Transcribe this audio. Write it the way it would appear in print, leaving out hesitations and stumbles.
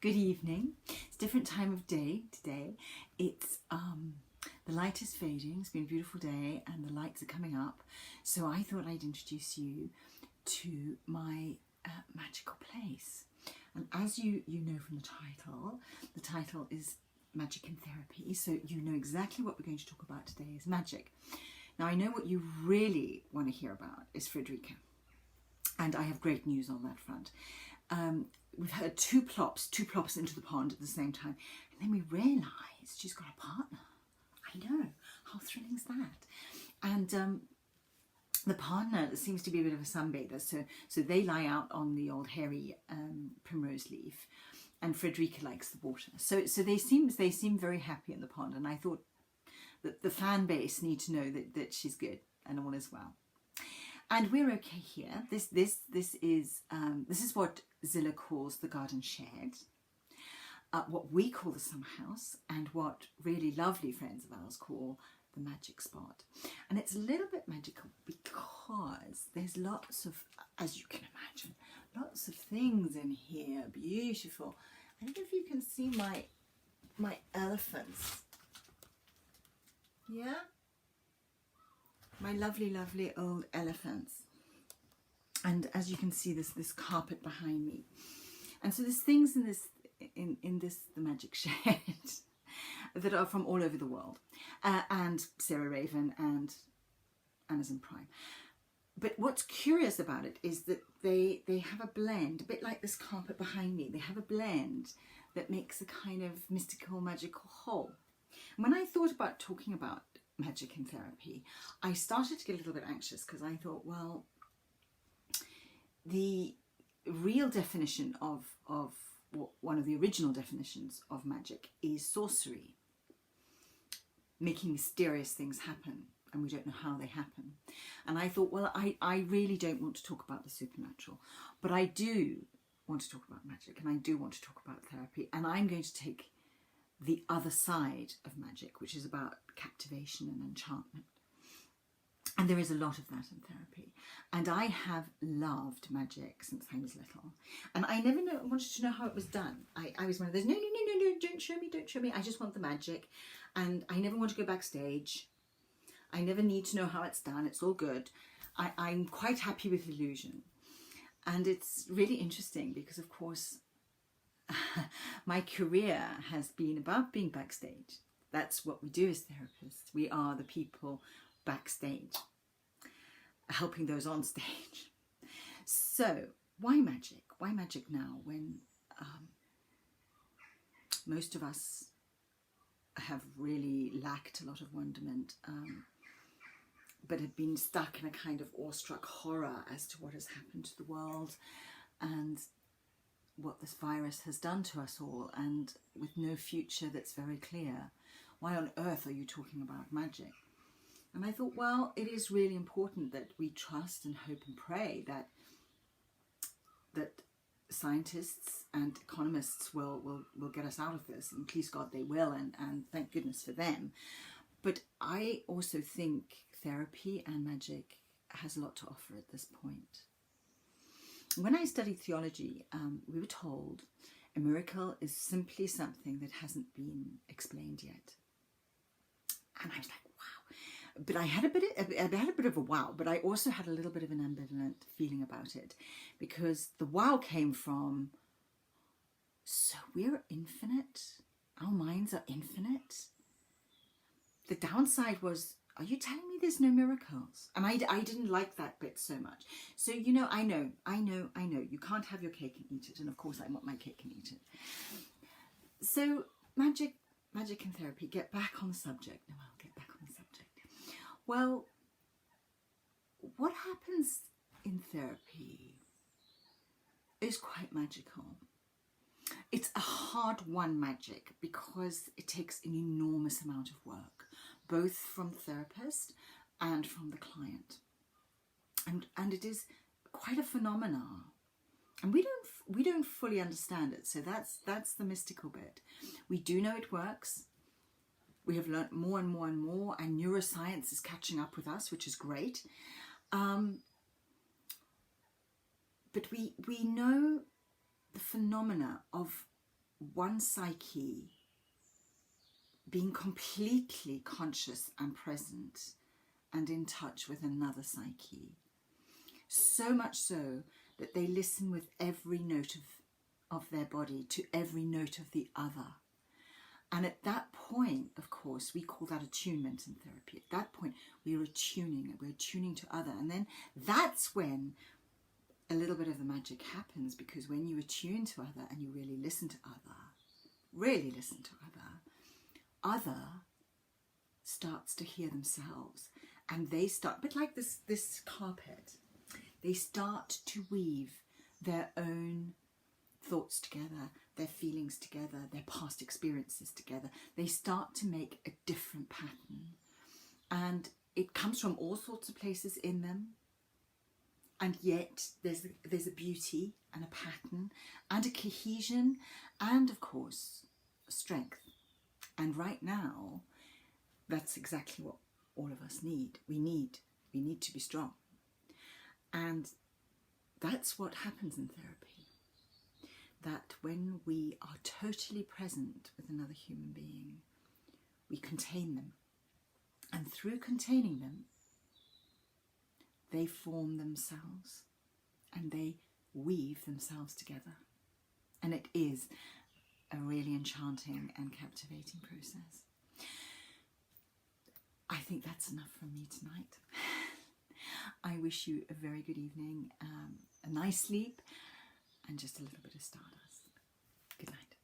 Good evening. It's a different time of day today. It's the light is fading. It's been a beautiful day and the lights are coming up. So I thought I'd introduce you to my magical place. And as you know from the title is Magic in Therapy. So you know exactly what we're going to talk about today is magic. Now I know what you really want to hear about is Frederica. And I have great news on that front. We've heard two plops into the pond at the same time. And then we realised she's got a partner. I know, how thrilling is that? And the partner seems to be a bit of a sunbather. So they lie out on the old hairy primrose leaf. And Frederica likes the water. So they seem very happy in the pond. And I thought that the fan base need to know that she's good and all is well. And we're okay here. This is what Zilla calls the garden shed, what we call the summer house, and what really lovely friends of ours call the magic spot. And it's a little bit magical because there's lots of, as you can imagine, lots of things in here. Beautiful. I don't know if you can see my elephants. Yeah? My lovely old elephants. And as you can see, this carpet behind me. And so there's things in this the magic shed that are from all over the world. And Sarah Raven and Amazon Prime. But what's curious about it is that they have a blend, a bit like this carpet behind me. They have a blend that makes a kind of mystical, magical whole. And when I thought about talking about magic in therapy, I started to get a little bit anxious because I thought, well, the real definition of one of the original definitions of magic is sorcery, making mysterious things happen, and we don't know how they happen. And I thought, well, I really don't want to talk about the supernatural, but I do want to talk about magic, and I do want to talk about therapy, and I'm going to take the other side of magic, which is about captivation and enchantment. And there is a lot of that in therapy. And I have loved magic since I was little. And I never wanted to know how it was done. I was one of those, no, don't show me. I just want the magic. And I never want to go backstage. I never need to know how it's done. It's all good. I'm quite happy with illusion. And it's really interesting because, of course, my career has been about being backstage. That's what we do as therapists. We are the people backstage, helping those on stage. So why magic? Why magic now when most of us have really lacked a lot of wonderment, but have been stuck in a kind of awestruck horror as to what has happened to the world and what this virus has done to us all, and with no future that's very clear. Why on earth are you talking about magic? And I thought, well, it is really important that we trust and hope and pray that scientists and economists will get us out of this, and please God they will, and thank goodness for them. But I also think therapy and magic has a lot to offer at this point. When I studied theology, we were told a miracle is simply something that hasn't been explained yet. And I was like, wow. But I had a bit of a wow, but I also had a little bit of an ambivalent feeling about it, because the wow came from, so we're infinite? Our minds are infinite? The downside was, are you telling me there's no miracles? And I didn't like that bit so much. So, I know. You can't have your cake and eat it. And of course I want my cake and eat it. So magic and therapy, get back on the subject. No, I'll get back on the subject. Well, what happens in therapy is quite magical. It's a hard-won magic because it takes an enormous amount of work, both from the therapist and from the client. And it is quite a phenomenon. And we don't fully understand it. So that's the mystical bit. We do know it works. We have learnt more and more and more, and neuroscience is catching up with us, which is great. But we know the phenomena of one psyche being completely conscious and present and in touch with another psyche. So much so that they listen with every note of their body to every note of the other. And at that point, of course, we call that attunement in therapy. At that point, we're attuning to other. And then that's when a little bit of the magic happens, because when you attune to other and you really listen to other starts to hear themselves, and they start, but like this carpet, they start to weave their own thoughts together, their feelings together, their past experiences together. They start to make a different pattern, and it comes from all sorts of places in them, and yet there's a beauty and a pattern and a cohesion and, of course, a strength. And right now, that's exactly what all of us need. We need to be strong. And that's what happens in therapy. That when we are totally present with another human being, we contain them. And through containing them, they form themselves and they weave themselves together. And it is a really enchanting and captivating process. I think that's enough from me tonight. I wish you a very good evening, a nice sleep, and just a little bit of stardust. Good night.